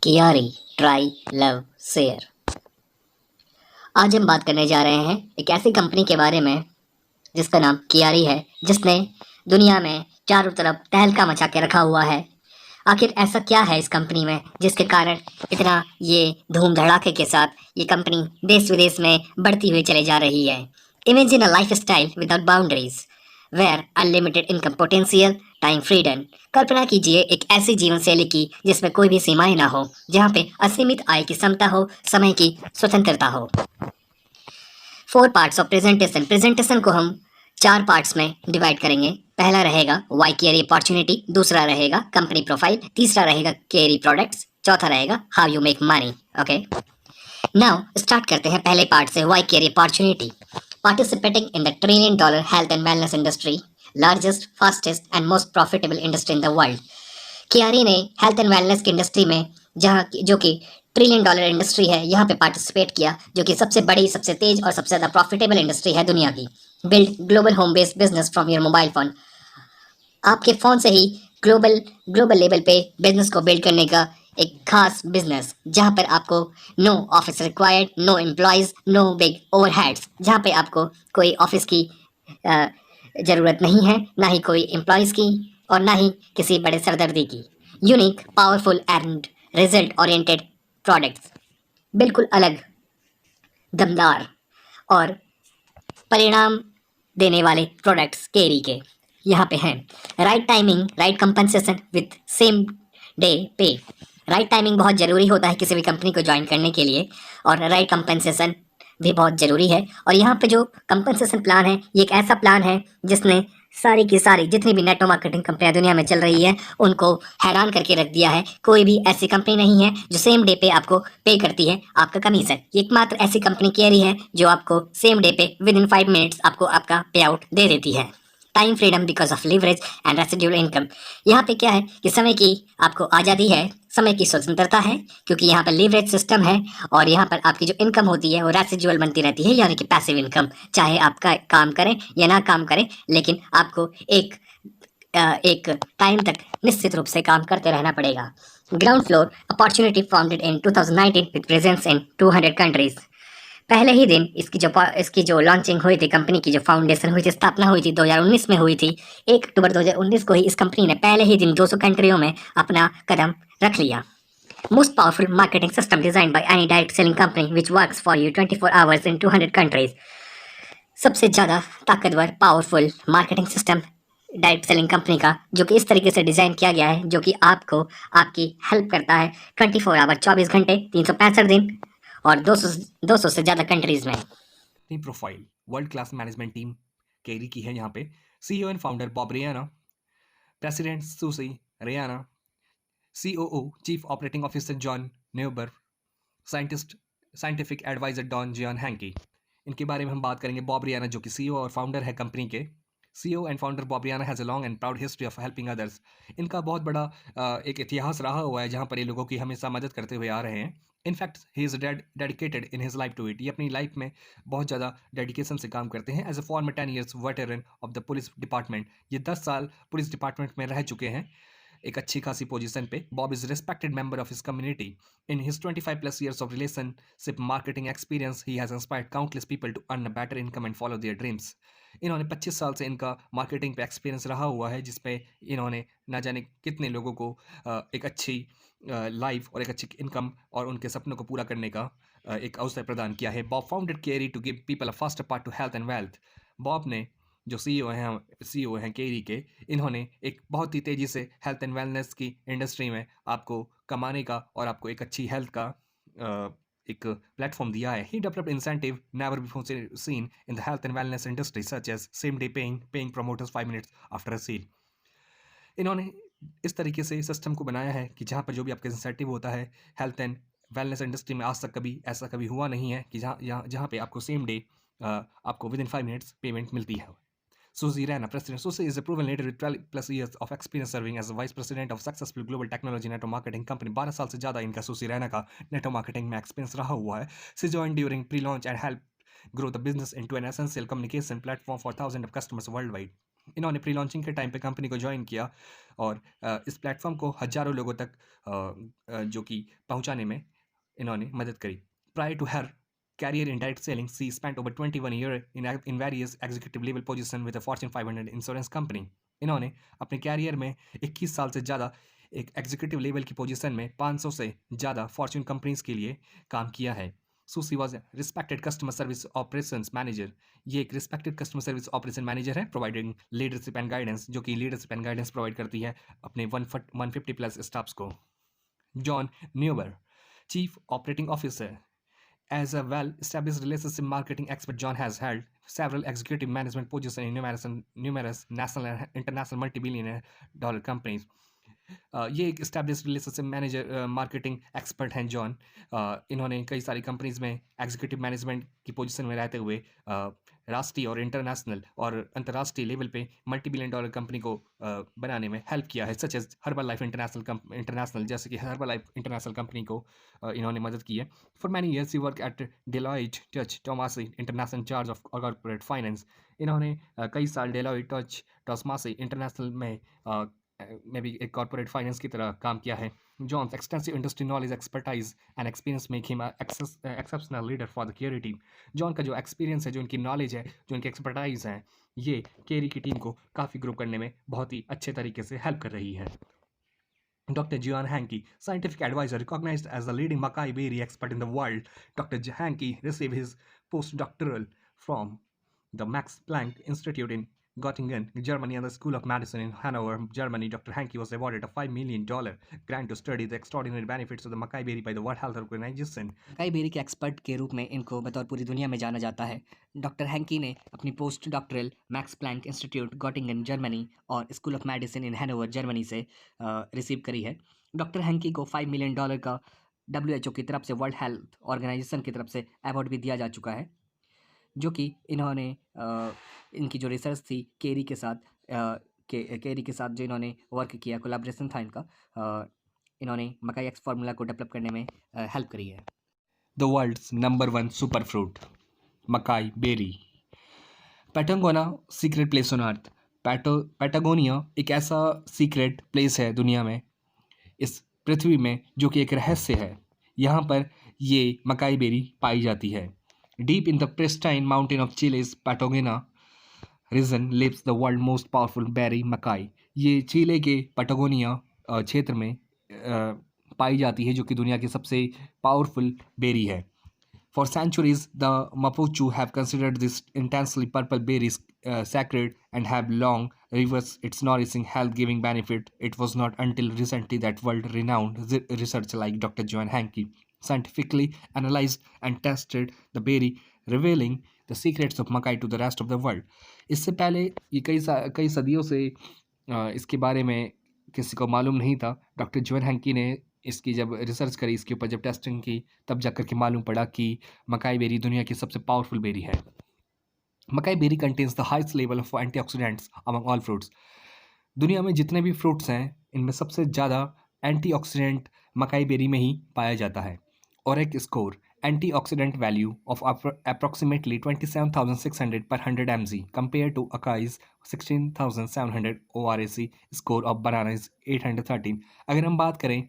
कियारी try love share. आज हम बात करने जा रहे हैं एक ऐसी कंपनी के बारे में जिसका नाम कियारी है, जिसने दुनिया में चारों तरफ तहलका मचा के रखा हुआ है। आखिर ऐसा क्या है इस कंपनी में जिसके कारण इतना ये धूम धड़ाके के साथ ये कंपनी देश विदेश में बढ़ती हुई चली जा रही है। Imagine a lifestyle without boundaries where unlimited income potential time freedom. कल्पना कीजिए एक ऐसी जीवन शैली की जिसमें कोई भी सीमाएं ना हो, जहाँ पे असीमित आय की क्षमता हो, समय की स्वतंत्रता हो। 4 पार्ट्स ऑफ प्रेजेंटेशन। प्रेजेंटेशन को हम 4 पार्ट्स में डिवाइड करेंगे। पहला रहेगा वाई कैरी अपॉर्चुनिटी, दूसरा रहेगा कंपनी प्रोफाइल, तीसरा रहेगा कैरी प्रोडक्ट्स, चौथा रहेगा how you make money. Okay, now start करते हैं पहले पार्ट से, why Kerry opportunity. Participating in the $1 trillion health and wellness industry, largest fastest and most profitable industry in the world. Kerry ने health and wellness की industry में, जो कि $1 trillion industry है, यहाँ पे पार्टिसिपेट किया, जो कि सबसे बड़ी, सबसे तेज और सबसे ज़्यादा प्रॉफिटेबल इंडस्ट्री है दुनिया की। Build global home based business from your mobile phone. आपके फ़ोन से ही ग्लोबल ग्लोबल लेवल पे बिजनेस को बिल्ड करने का एक खास बिजनेस, जहाँ पर आपको no office required, no employees, no big overheads, जहाँ पे आपको कोई ऑफिस की ज़रूरत नहीं है, ना ही कोई एम्प्लॉयज़ की, और ना ही किसी बड़े सरदर्दी की। Unique, powerful and result oriented products, बिल्कुल अलग, दमदार और परिणाम देने वाले प्रोडक्ट्स केरी के यहाँ पे हैं। Right timing, right compensation with same day पे। राइट टाइमिंग बहुत ज़रूरी होता है किसी भी कंपनी को ज्वाइन करने के लिए, और राइट कंपनसेशन भी बहुत ज़रूरी है। और यहाँ पे जो कंपनसेशन प्लान है, ये एक ऐसा प्लान है जिसने सारी की सारी जितनी भी नेटवर्क मार्केटिंग कंपनियां दुनिया में चल रही है उनको हैरान करके रख दिया है। कोई भी ऐसी कंपनी नहीं है जो सेम डे पे आपको पे करती है आपका कमीशन। ये एकमात्र ऐसी कंपनी केरी है जो आपको सेम डे पे विद इन 5 मिनट्स आपको आपका पे आउट दे देती है। Time freedom because of leverage and residual income. यहाँ पे क्या है कि समय की आपको आज़ादी है, समय की स्वतंत्रता है, क्योंकि यहाँ पर लिवरेज सिस्टम है, और यहाँ पर आपकी जो इनकम होती है वो रेसिडुअल बनती रहती है, यानी कि पैसिव इनकम। चाहे आपका काम करें या ना काम करें, लेकिन आपको एक टाइम तक निश्चित रूप से काम करते रहना पड़ेगा। Ground floor opportunity founded in 2019 with presence in 200 countries. पहले ही दिन इसकी जो लॉन्चिंग हुई थी, कंपनी की जो फाउंडेशन हुई थी, स्थापना हुई थी, 2019 में हुई थी। 1 अक्टूबर 2019 को ही इस कंपनी ने पहले ही दिन 200 कंट्रियों में अपना कदम रख लिया। Most powerful marketing system design by any direct selling company which works for you 24 hours in 200 countries. सबसे ज़्यादा ताकतवर powerful marketing system direct selling company का, जो कि इस तरीके से डिज़ाइन किया गया है, जो कि आपको आपकी हेल्प करता है 24 आवर, 24 घंटे, 365 दिन, और 200 से ज़्यादा कंट्रीज़ में। Team profile world class management team carry की है। यहाँ पे CEO and founder Bob Reina, president Susie Reina, COO chief operating officer John Neuber, scientific advisor Don Jian Hanke. इनके बारे में हम बात करेंगे। बॉब रेयाना जो कि सीईओ और फाउंडर है कंपनी के। CEO and founder Bob Reina has a long and proud history of helping others. इनका बहुत बड़ा एक इतिहास रहा हुआ है जहाँ पर ये लोगों की हमेशा मदद करते हुए आ रहे हैं। In fact he is dedicated in his life to it. ये अपनी लाइफ में बहुत ज़्यादा डेडिकेशन से काम करते हैं। As a former 10 years veteran of the police department, ये 10 साल पुलिस डिपार्टमेंट में रह चुके हैं एक अच्छी खासी पोजीशन पे। Bob is respected member of his community. In his 25+ years of relationship marketing experience he has inspired countless people to earn a better income and follow their dreams. इन्होंने 25 साल से इनका मार्केटिंग पे एक्सपीरियंस रहा हुआ है, जिसपे इन्होंने ना जाने कितने लोगों को एक अच्छी लाइफ और एक अच्छी इनकम और उनके सपनों को पूरा करने का एक अवसर प्रदान किया है। Bob founded Kerry to give people a faster path to health and wealth. Bob ने, जो सीईओ हैं केरी के, इन्होंने एक बहुत ही तेज़ी से हेल्थ एंड वेलनेस की इंडस्ट्री में आपको कमाने का और आपको एक अच्छी हेल्थ का एक प्लेटफॉर्म दिया है। He developed incentive never before seen in the health and wellness industry such as same day paying promoters 5 minutes after a sale. इन्होंने इस तरीके से सिस्टम को बनाया है कि जहाँ पर जो भी आपका इंसेंटिव होता है हेल्थ एंड वेलनेस इंडस्ट्री में, आज तक कभी ऐसा कभी हुआ नहीं है कि जहाँ पे आपको सेम डे आपको विद इन 5 minutes पेमेंट मिलती है। Suzy Rana, President. Suzy is a proven leader with 12+ years of experience serving as the Vice President of successful global technology network marketing company. 12 साल से ज़्यादा इनका सुसी रैना का नेटवर्क मार्केटिंग में एक्सपीरियंस रहा हुआ है। She joined during pre-launch and helped grow the business into an essential communication platform for thousands of customers worldwide. इन्होंने प्री लॉन्चिंग के टाइम पे कंपनी को ज्वाइन किया और इस प्लेटफॉर्म को हज़ारों लोगों तक जो कि पहुंचाने में इन्होंने मदद करी। Prior to her career in direct selling, she spent over 21 years in various executive level positions with a Fortune 500 insurance company. इन्होंने अपने कैरियर में 21 साल से ज़्यादा एक एग्जीक्यूटिव लेवल की पोजीशन में 500 से ज़्यादा फॉर्च्यून कंपनीज के लिए काम किया है। So she was respected customer service operations manager. ये एक respected customer service operation manager है, प्रोवाइडिंग लीडरशिप एंड गाइडेंस, जो कि लीडरशिप एंड गाइडेंस प्रोवाइड करती है अपने 150 प्लस स्टाफ्स को। John Neuber, chief operating officer. As a well-established relationship marketing expert, John has held several executive management positions in numerous national and international multi-billion dollar companies. ये एक established relationship manager marketing expert हैं John. इन्होंने कई सारी companies में executive management की position में रहते हुए राष्ट्रीय और इंटरनेशनल और अंतर्राष्ट्रीय लेवल पे मल्टी बिलियन डॉलर कंपनी को बनाने में हेल्प किया है, such as Herbalife International, जैसे कि हर्बल लाइफ इंटरनेशनल कंपनी को इन्होंने मदद की है। For many years he work at Deloitte Touche Tohmatsu International charge of corporate finance. इन्होंने कई साल डेलॉइट टच टॉमासी इंटरनेशनल में भी एक कॉर्पोरेट फाइनेंस की तरह काम किया है। John's extensive industry knowledge, expertise and experience make him exceptional leader for the Kerry team. John का जो एक्सपीरियंस है, जो उनकी नॉलेज है, जो उनकी एक्सपर्टाइज है, ये केरी की टीम को काफ़ी ग्रो करने में बहुत ही अच्छे तरीके से हेल्प कर रही है। Dr. John Hanke, scientific advisor recognized as the leading Mackay Berry expert in the world. Dr. Hanke received his postdoctoral from the Max Planck Institute in Göttingen, Germany, and the School of Medicine in Hanover, Germany. Dr. Hanke was awarded a $5 million grant to study the extraordinary benefits of the Mackay berry by the World Health Organization. मकाई berry के expert के रूप में इनको बतौर पूरी दुनिया में जाना जाता है। डॉक्टर हैंकी ने अपनी post doctoral Max Planck Institute Göttingen Germany और school of medicine in Hanover Germany से रिसीव करी है। डॉक्टर हैंकी को $5 मिलियन का WHO की तरफ से, वर्ल्ड हेल्थ ऑर्गेनाइजेशन की तरफ से अवार्ड भी दिया जा चुका है, जो कि इन्होंने इनकी जो रिसर्च थी केरी के साथ केरी के साथ जो इन्होंने वर्क किया, कोलैबोरेशन था इनका, इन्होंने मकाई एक्स फार्मूला को डेवलप करने में हेल्प करी है। The world's number one superfruit, Mackay berry. Patagonia secret place on earth. Patagonia एक ऐसा सीक्रेट प्लेस है दुनिया में, इस पृथ्वी में, जो कि एक रहस्य है। यहाँ पर ये मकाई बेरी पाई जाती है। Deep in the pristine mountain of Chile's Patagonia region lives the world most powerful berry Maqui. ये चिले के पैटागोनिया क्षेत्र में पाई जाती है, जो कि दुनिया की सबसे पावरफुल बेरी है। For centuries, the Mapuche have considered this intensely purple berry sacred and have long reversed its nourishing health-giving benefit. It was not until recently that world-renowned researchers like Dr. Joan Hanke scientifically analyzed and tested the berry, revealing the secrets of Mackay to the rest of the world. इससे पहले ये कई सदियों से इसके बारे में किसी को मालूम नहीं था। डॉक्टर जॉन हैंकी ने इसकी जब रिसर्च करी, इसके ऊपर जब टेस्टिंग की, तब जाकर के मालूम पड़ा कि मकाई बेरी दुनिया की सबसे पावरफुल बेरी है। Maqui berry contains the highest level of antioxidants among all fruits. दुनिया में जितने भी फ्रूट्स हैं, इनमें सबसे ज़्यादा एंटीऑक्सीडेंट मकाई बेरी में ही पाया जाता है। और एक score antioxidant value of approximately 27,600 per 100 mg compared to Akai's 16,700 ORAC score of banana is 813। अगर हम बात करें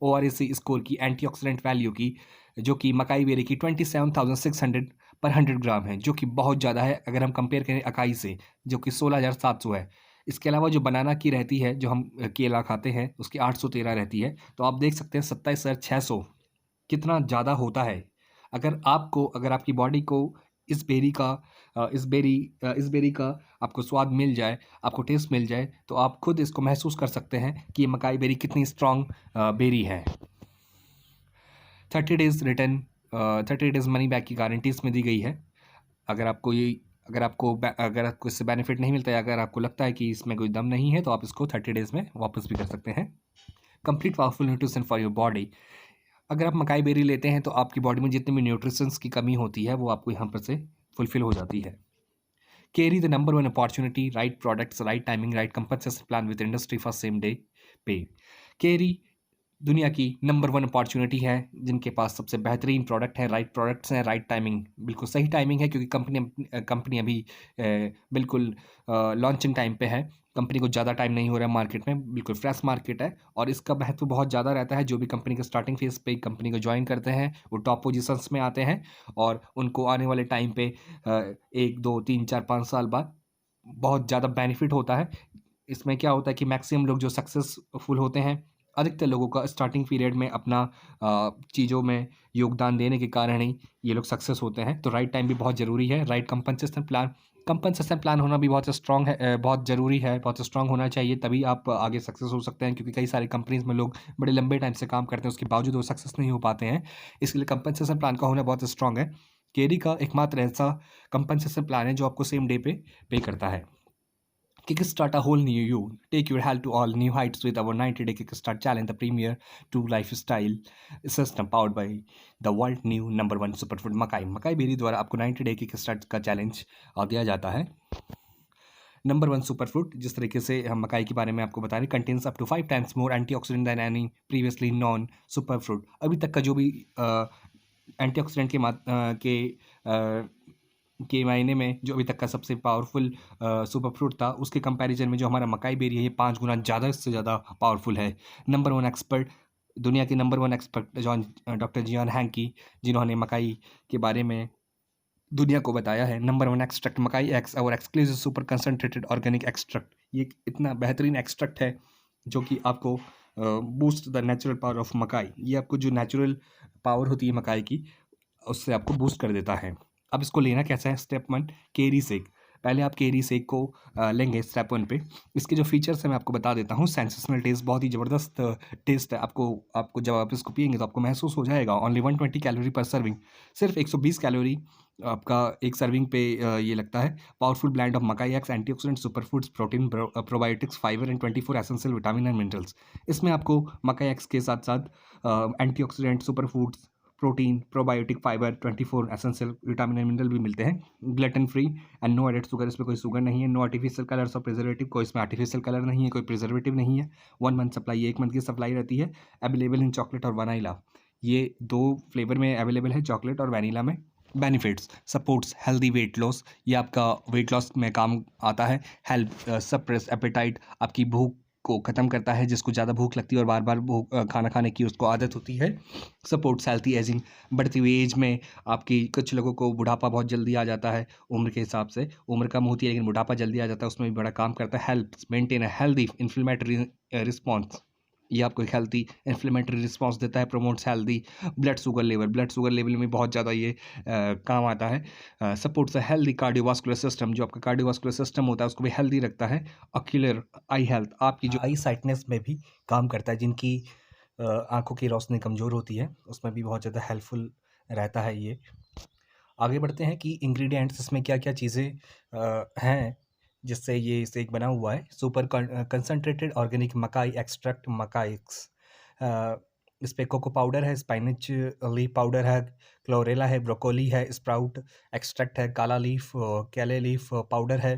ORAC स्कोर की एंटीऑक्सीडेंट वैल्यू की, जो कि मकाई बेरी की 27,600 पर 100 ग्राम है, जो कि बहुत ज़्यादा है अगर हम कंपेयर करें अकाई से, जो कि 16,700 है। इसके अलावा जो बनाना की रहती है, जो हम केला खाते हैं, उसकी 813 रहती है। तो आप देख सकते हैं 27,600 कितना ज़्यादा होता है। अगर आपकी बॉडी को इस बेरी का आपको स्वाद मिल जाए, आपको टेस्ट मिल जाए, तो आप खुद इसको महसूस कर सकते हैं कि ये मकाई बेरी कितनी स्ट्रॉन्ग बेरी है। 30 डेज मनी बैक की गारंटी इसमें दी गई है। अगर आपको इससे बेनिफिट नहीं मिलता है, अगर आपको लगता है कि इसमें कोई दम नहीं है, तो आप इसको 30 डेज में वापस भी कर सकते हैं। Complete powerful nutrition for your body. अगर आप मकाई बेरी लेते हैं तो आपकी बॉडी में जितनी भी न्यूट्रिशंस की कमी होती है, वो आपको यहाँ पर से फुलफिल हो जाती है। Carry the number one opportunity, right products, right timing, right compensation plan with industry for same day पे। कैरी दुनिया की नंबर 1 अपॉर्चुनिटी है, जिनके पास सबसे बेहतरीन प्रोडक्ट है, राइट प्रोडक्ट्स हैं, राइट टाइमिंग, बिल्कुल सही टाइमिंग है क्योंकि कंपनी अभी बिल्कुल लॉन्चिंग टाइम पे है। कंपनी को ज़्यादा टाइम नहीं हो रहा है मार्केट में, बिल्कुल फ्रेश मार्केट है और इसका महत्व बहुत ज़्यादा रहता है। जो भी कंपनी के स्टार्टिंग फेज़ पे कंपनी को जॉइन करते हैं, वो टॉप पोजीशंस में आते हैं और उनको आने वाले टाइम पे 1, 2, 3, 4, 5 साल बाद बहुत ज़्यादा बेनिफिट होता है। इसमें क्या होता है कि मैक्सिमम लोग जो सक्सेसफुल होते हैं, अधिकतर लोगों का स्टार्टिंग पीरियड में अपना चीज़ों में योगदान देने के कारण ही ये लोग सक्सेस होते हैं। तो राइट टाइम भी बहुत ज़रूरी है, राइट कंपनसेशन प्लान होना भी बहुत स्ट्रॉन्ग है, बहुत ज़रूरी है, बहुत स्ट्रॉन्ग होना चाहिए, तभी आप आगे सक्सेस हो सकते हैं क्योंकि कई सारी कंपनीज़ में लोग बड़े लंबे टाइम से काम करते हैं, उसके बावजूद वो सक्सेस नहीं हो पाते हैं। इसके लिए कंपनसेशन प्लान का होना बहुत स्ट्रॉन्ग है। केरी का एकमात्र ऐसा कंपनसेशन प्लान है जो आपको सेम डे पे करता है। Kickstart a whole new you. Take your health to all new heights with our 90-day Kickstart Challenge, the premier to lifestyle system powered by the world new #1 superfood मकाई। मकाई berry द्वारा आपको 90 day kickstart का challenge दिया जाता है। #1 superfood, जिस तरीके से हम मकाई के बारे में आपको बता रहे हैं, contains up to 5 times more antioxidant than any previously known superfood. अभी तक का जो भी एंटीऑक्सीडेंट के मायने में जो अभी तक का सबसे पावरफुल सुपर फ्रूट था, उसके कंपैरिजन में जो हमारा मकाई बेरी है, ये 5 गुना ज़्यादा से ज़्यादा पावरफुल है। दुनिया के नंबर 1 एक्सपर्ट डॉक्टर जियान हैंकी, जिन्होंने मकाई के बारे में दुनिया को बताया है। #1 एक्सट्रैक्ट मकाई एक्स और exclusive super concentrated organic extract. ये एक इतना बेहतरीन एक्सट्रैक्ट है जो कि आपको boost the natural power of मकाई। ये आपको जो नेचुरल पावर होती है मकाई की, उससे आपको बूस्ट कर देता है। अब इसको लेना कैसा है? स्टेप 1, केरी सेक। पहले आप केरी सेक को लेंगे स्टेप 1 पे। इसके जो फीचर्स हैं मैं आपको बता देता हूँ। सेंसेशनल टेस्ट, बहुत ही ज़बरदस्त टेस्ट है। आपको जब आप इसको पिएंगे तो आपको महसूस हो जाएगा। ओनली 120 कैलोरी पर सर्विंग, सिर्फ 120 कैलोरी आपका एक सर्विंग पे ये लगता है। Powerful blend of maqui X, antioxidant, superfoods, protein, probiotics, fibre and 24 essential vitamin and minerals. इसमें आपको मकाई एक्स के साथ साथ antioxidant, superfoods, protein, probiotic, fibre, 24 essential vitamin and mineral भी मिलते हैं। Gluten free and no added sugar, इसमें कोई शुगर नहीं है। नो आर्टिफिशियल कलर्स और प्रिजर्वेटिव, कोई इसमें आर्टिफिशियल कलर नहीं है, कोई प्रिजर्वेटिव नहीं है। 1 मंथ सप्लाई, 1 मंथ की सप्लाई रहती है। अवेलेबल इन चॉकलेट और वनीला, ये 2 फ्लेवर में अवेलेबल है, चॉकलेट और वनीला में। Benefits: supports healthy weight loss, ये आपका वेट लॉस में काम आता है। हेल्प सप्रेस एपेटाइट, आपकी भूख को ख़त्म करता है, जिसको ज़्यादा भूख लगती है और बार बार खाना खाने की उसको आदत होती है। सपोर्ट्स हेल्थी एजिंग, बढ़ती हुई एज में आपकी कुछ लोगों को बुढ़ापा बहुत जल्दी आ जाता है, उम्र के हिसाब से उम्र कम होती है लेकिन बुढ़ापा जल्दी आ जाता है, उसमें भी बड़ा काम करता है। Help maintain a healthy inflammatory response, ये आपको एक हेल्थी इन्फ्लेमेटरी रिस्पॉन्स देता है। Promotes healthy blood sugar level में बहुत ज़्यादा ये काम आता है। Supports a healthy cardiovascular system, जो आपका कार्डियोवास्कुलर सिस्टम होता है उसको भी हेल्दी रखता है। ऑक्यूलर आई हेल्थ, आपकी जो आई साइटनेस में भी काम करता है, जिनकी आंखों की रोशनी कमज़ोर होती है उसमें भी बहुत ज़्यादा हेल्पफुल रहता है ये। आगे बढ़ते हैं कि इंग्रेडिएंट्स इसमें क्या-क्या चीज़ें हैं जिससे ये शेक बना हुआ है। सुपर कंसंट्रेटेड ऑर्गेनिक मकाई एक्सट्रैक्ट मकाइक्स, इस पे कोको पाउडर है, स्पाइनच लीफ पाउडर है, क्लोरेला है, ब्रोकोली है, स्प्राउट एक्सट्रैक्ट है, काला लीफ केले लीफ पाउडर है,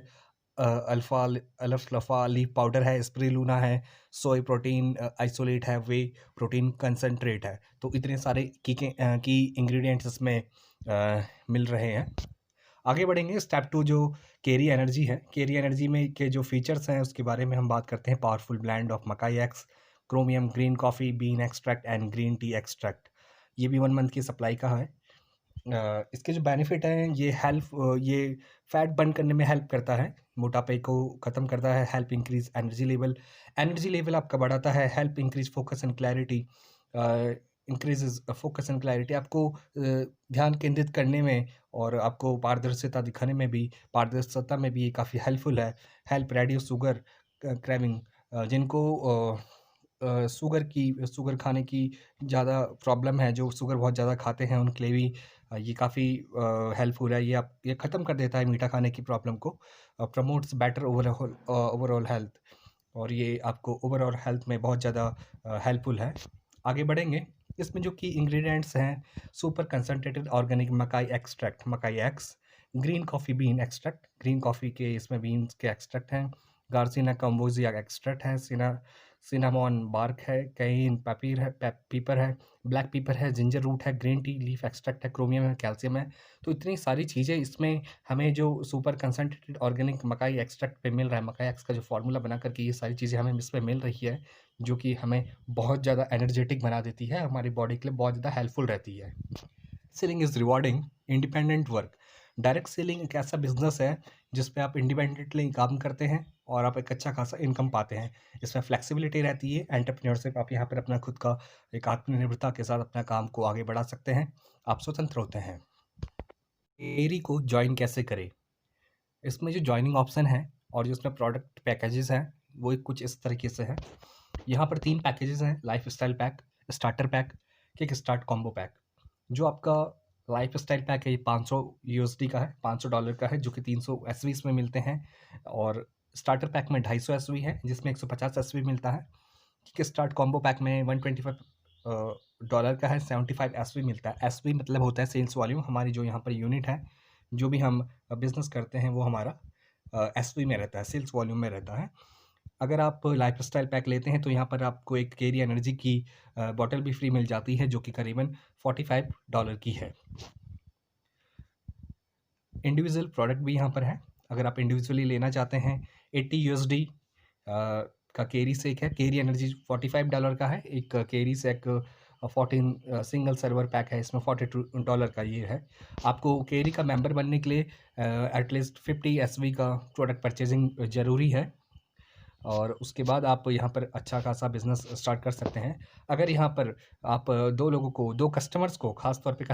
अल्फाल्फा लीफ पाउडर है, स्प्रिलूना है, सोय प्रोटीन आइसोलेट है, वे प्रोटीन कंसंट्रेट है। तो इतने सारे की इंग्रेडिएंट्स इसमें मिल रहे हैं। आगे बढ़ेंगे स्टेप 2, जो केरी एनर्जी है। केरी एनर्जी में के जो फीचर्स हैं उसके बारे में हम बात करते हैं। Powerful blend of maqui x, chromium, green coffee been extract and green tea extract, ये भी 1 मंथ की सप्लाई का है। इसके जो बेनिफिट हैं, ये फैट बर्न करने में हेल्प करता है, मोटापे को ख़त्म करता है। हेल्प इंक्रीज एनर्जी लेवल आपका बढ़ाता है। Help increase focus and clarity, increases focus and clarity, आपको ध्यान केंद्रित करने में और आपको पारदर्शिता में भी ये काफ़ी हेल्पफुल है। हेल्प रेड्यूस शुगर क्रेविंग, जिनको शुगर खाने की ज़्यादा प्रॉब्लम है, जो शुगर बहुत ज़्यादा खाते हैं, उनके लिए भी ये काफ़ी हेल्पफुल है। ये ख़त्म कर देता है मीठा खाने की प्रॉब्लम को। प्रमोट्स बेटर ओवरऑल हेल्थ, और ये आपको ओवरऑल हेल्थ में बहुत ज़्यादा हेल्पफुल है। आगे बढ़ेंगे, इसमें जो की इंग्रेडिएंट्स हैं: सुपर कंसंट्रेटेड ऑर्गेनिक मकाई एक्सट्रैक्ट मकाई x, green coffee been extract, green coffee के इसमें बीन्स के एक्सट्रैक्ट हैं। गार्सिना कम्बोजिया एक्सट्रैक्ट है, सिनामॉन बार्क है, कैइन पीपर है, ब्लैक पीपर है, जिंजर रूट है, ग्रीन टी लीफ एक्सट्रैक्ट है, क्रोमियम है, कैल्शियम है। तो इतनी सारी चीज़ें इसमें हमें जो सुपर कंसंट्रेटेड ऑर्गेनिक मकाई एक्सट्रैक्ट पे मिल रहा है, मकाई एक्स का जो फ़ॉर्मूला बना कर के ये सारी चीज़ें हमें इसमें मिल रही है, जो कि हमें बहुत ज़्यादा एनर्जेटिक बना देती है, हमारी बॉडी के लिए बहुत ज़्यादा हेल्पफुल रहती है। Selling is rewarding independent work. Direct selling एक ऐसा बिज़नेस है जिस पे आप इंडिपेंडेंटली काम करते हैं और आप एक अच्छा खासा इनकम पाते हैं। इसमें फ्लेक्सिबिलिटी रहती है, एंटरप्रेन्योरशिप, आप यहाँ पर अपना खुद का एक आत्मनिर्भरता के साथ अपना काम को आगे बढ़ा सकते हैं, आप स्वतंत्र होते हैं। एरी को जॉइन कैसे करें? इसमें जो जॉइनिंग ऑप्शन है और जो इसमें प्रोडक्ट पैकेजेस हैं, वो कुछ इस तरीके से है। यहाँ पर 3 पैकेजेस हैं, lifestyle pack, starter pack, kick start combo pack. जो आपका लाइफ़स्टाइल पैक है ये $500 का है, $500 का है, जो कि 300 एसवी इसमें मिलते हैं, और स्टार्टर पैक में 250 एसवी है जिसमें 150 एसवी मिलता है। किक स्टार्ट कॉम्बो पैक में $125 का है, 75 एसवी मिलता है। एसवी मतलब होता है सेल्स वॉल्यूम, हमारी जो यहाँ पर यूनिट है, जो भी हम बिज़नेस करते हैं वो हमारा एसवी में रहता है, सेल्स वॉल्यूम में रहता है। अगर आप लाइफ़स्टाइल पैक लेते हैं तो यहाँ पर आपको एक केरी एनर्जी की बॉटल भी फ्री मिल जाती है, जो कि करीबन $45 की है। इंडिविजुअल प्रोडक्ट भी यहाँ पर है, अगर आप इंडिविजुअली लेना चाहते हैं, $80 का केरी से एक है, केरी एनर्जी $45 का है, एक केरी से एक 14 सिंगल सर्वर पैक है, इसमें $42 का ये है। आपको केरी का मेंबर बनने के लिए एटलीस्ट 50 एसवी का प्रोडक्ट परचेजिंग ज़रूरी है, और उसके बाद आप यहाँ पर अच्छा खासा बिज़नेस स्टार्ट कर सकते हैं। अगर यहाँ पर आप 2 लोगों को, 2 कस्टमर्स को, ख़ास तौर पे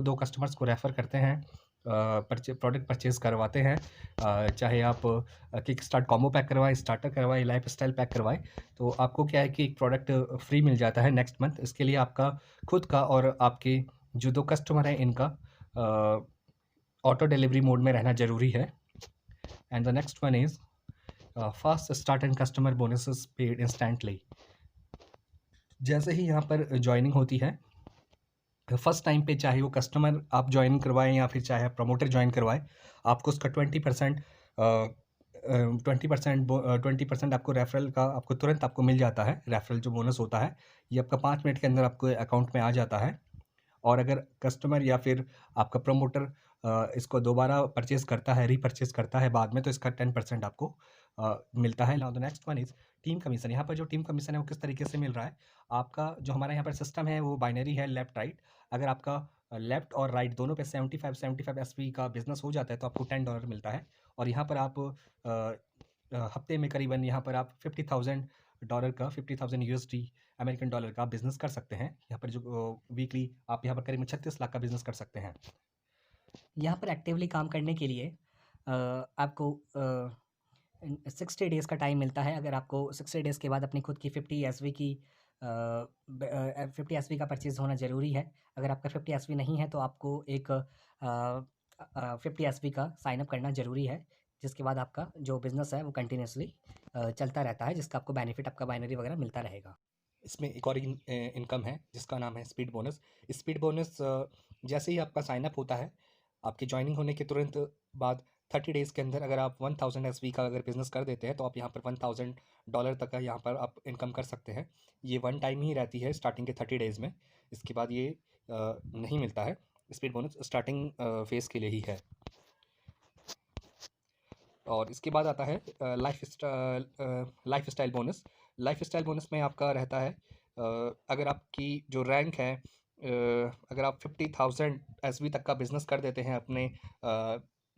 दो कस्टमर्स को रेफ़र करते हैं, प्रोडक्ट परचेज़ करवाते हैं, चाहे आप किक स्टार्ट कॉम्बो पैक करवाएँ, स्टार्टर करवाएँ, लाइफ़स्टाइल पैक करवाएँ, तो आपको क्या है कि एक प्रोडक्ट फ्री मिल जाता है नेक्स्ट मंथ। इसके लिए आपका खुद का और आपके जो 2 कस्टमर हैं इनका ऑटो डिलीवरी मोड में रहना ज़रूरी है। And the next one is fast start and customer bonuses paid instantly. जैसे ही यहाँ पर जॉइनिंग होती है, फर्स्ट टाइम पे चाहे वो कस्टमर आप ज्वाइन करवाएं या फिर चाहे आप प्रमोटर ज्वाइन करवाएं, आपको उसका 20% 20% आपको रेफरल का आपको तुरंत आपको मिल जाता है। रेफरल जो बोनस होता है ये आपका 5 मिनट के अंदर आपको अकाउंट में आ जाता है, और अगर कस्टमर या फिर आपका प्रमोटर इसको दोबारा परचेज़ करता है, रीपरचेज़ करता है बाद में, तो इसका 10% आपको मिलता है। Now the next one is team commission. यहाँ पर जो टीम कमीशन है वो किस तरीके से मिल रहा है? आपका जो हमारा यहाँ पर सिस्टम है वो बाइनरी है, लेफ्ट राइट। अगर आपका लेफ्ट और राइट दोनों पे 75 एसपी का बिज़नेस हो जाता है तो आपको $10 मिलता है, और यहाँ पर आप हफ्ते में करीबन यहाँ पर आप $50,000 का, $50,000 अमेरिकन डॉलर का बिज़नेस कर सकते हैं। यहाँ पर जो वीकली आप यहाँ पर करीबन 36 लाख का बिज़नेस कर सकते हैं। यहाँ पर एक्टिवली काम करने के लिए आपको 60 डेज़ का टाइम मिलता है। अगर आपको 60 डेज़ के बाद अपनी खुद की 50 एसवी की 50 एसवी का परचेज़ होना ज़रूरी है। अगर आपका 50 एसवी नहीं है तो आपको एक 50 एसवी का साइन अप करना ज़रूरी है, जिसके बाद आपका जो बिज़नेस है वो कंटिन्यूअसली चलता रहता है, जिसका आपको बेनिफिट आपका बाइनरी वगैरह मिलता रहेगा। इसमें एक और इनकम है जिसका नाम है स्पीड बोनस। स्पीड बोनस जैसे ही आपका साइन अप होता है, आपकी जॉइनिंग होने के तुरंत बाद 30 डेज़ के अंदर अगर आप 1000 एसवी का अगर बिज़नेस कर देते हैं तो आप यहाँ पर $1000 तक का यहाँ पर आप इनकम कर सकते हैं। ये वन टाइम ही रहती है स्टार्टिंग के 30 डेज़ में, इसके बाद ये नहीं मिलता है। स्पीड बोनस स्टार्टिंग फेज़ के लिए ही है। और इसके बाद आता है लाइफ़स्टाइल बोनस। लाइफ़स्टाइल बोनस में आपका रहता है अगर आपकी जो रैंक है, अगर आप 50,000 एसवी तक का बिज़नेस कर देते हैं अपने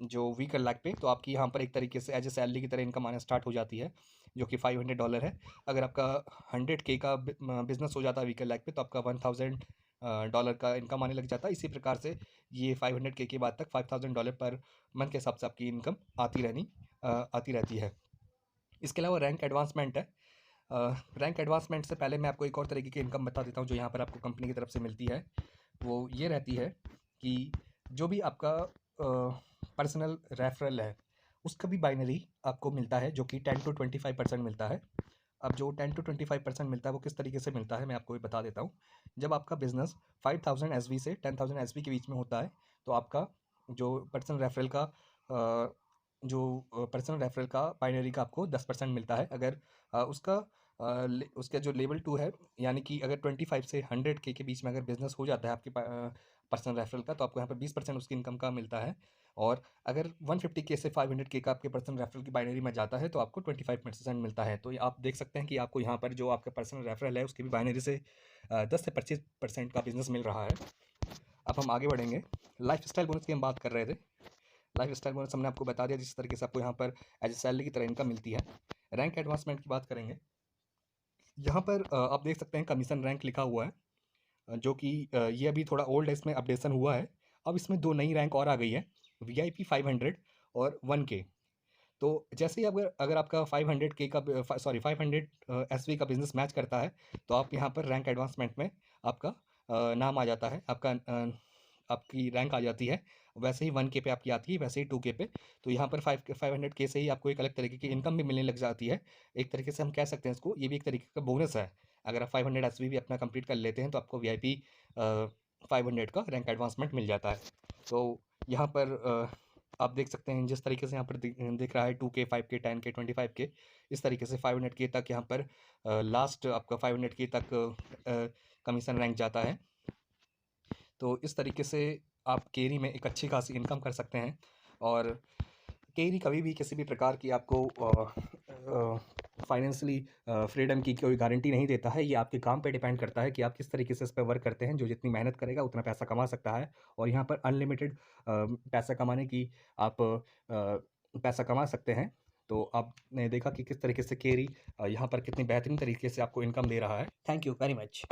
जो व्हीकल लैग पे, तो आपकी यहाँ पर एक तरीके से एज ए सैलरी की तरह इनकम आना स्टार्ट हो जाती है, जो कि $500 है। अगर आपका 100K का बिज़नेस हो जाता है व्हीकल लैग पे, तो आपका $1000 का इनकम आने लग जाता है। इसी प्रकार से ये 500K के बाद तक $5000 पर मंथ के हिसाब से आपकी इनकम आती रहती है। इसके अलावा रैंक एडवांसमेंट है। रैंक एडवांसमेंट से पहले मैं आपको एक और तरीके की इनकम बता देता हूँ जो यहाँ पर आपको कंपनी की तरफ से मिलती है। वो ये रहती है कि जो भी आपका पर्सनल रेफरल है उसका भी बाइनरी आपको मिलता है, जो कि 10 to 25% मिलता है। अब जो 10 to 25% मिलता है वो किस तरीके से मिलता है मैं आपको भी बता देता हूँ। जब आपका बिज़नेस 5000 एसवी से 10,000 एसवी के बीच में होता है तो आपका जो पर्सनल रेफरल का बाइनरी का आपको 10% मिलता है। अगर उसका उसका जो लेवल 2 है, यानी कि अगर 25 से 100K के बीच में अगर बिज़नेस हो जाता है आपके पर्सनल रेफरल का, तो आपको यहाँ पर 20% उसकी इनकम का मिलता है। और अगर 150K से 500K का आपके पर्सनल रेफरल की बाइनरी में जाता है तो आपको 25% मिलता है। तो ये आप देख सकते हैं कि आपको यहाँ पर जो आपका पर्सनल रेफरल है उसकी भी बाइनरी से 10 से 25% का बिज़नेस मिल रहा है। अब हम आगे बढ़ेंगे। लाइफस्टाइल बोनस की हम बात कर रहे थे। लाइफस्टाइल बोनस हमने आपको बता दिया जिस तरीके से आपको यहाँ पर एज ए सैलरी की तरह इनकम मिलती है। रैंक एडवांसमेंट की बात करेंगे। यहाँ पर आप देख सकते हैं कमीशन रैंक लिखा हुआ है, जो कि ये अभी थोड़ा ओल्ड है, इसमें अपडेशन हुआ है। अब इसमें 2 नई रैंक और आ गई है, VIP 500 और 1K। तो जैसे ही अगर अगर आपका 500K का 500 SV का बिज़नेस मैच करता है, तो आप यहाँ पर रैंक एडवांसमेंट में आपका नाम आ जाता है, आपकी रैंक आ जाती है। वैसे ही 1K पे आपकी आती है, वैसे ही 2K पे। तो यहाँ पर 500K से ही आपको एक अलग तरीके की इनकम भी मिलने लग जाती है। एक तरीके से हम कह सकते हैं इसको, ये भी एक तरीके का बोनस है। अगर आप 500 SV भी अपना कंप्लीट कर लेते हैं तो आपको VIP 500 का रैंक एडवांसमेंट मिल जाता है। तो यहाँ पर आप देख सकते हैं जिस तरीके से यहाँ पर दिख रहा है 2K 5K 10K 25K, इस तरीके से 500K तक यहाँ पर लास्ट आपका 500K तक कमीशन रैंक जाता है। तो इस तरीके से आप केरी में एक अच्छी खासी इनकम कर सकते हैं। और केरी कभी भी किसी भी प्रकार की आपको फाइनेंशियली फ्रीडम की कोई गारंटी नहीं देता है। ये आपके काम पे डिपेंड करता है कि आप किस तरीके से इस पे वर्क करते हैं। जो जितनी मेहनत करेगा उतना पैसा कमा सकता है, और यहाँ पर अनलिमिटेड पैसा कमाने की आप पैसा कमा सकते हैं। तो आपने देखा कि किस तरीके से केरी यहाँ पर कितनी बेहतरीन तरीके से आपको इनकम दे रहा है। Thank you very much.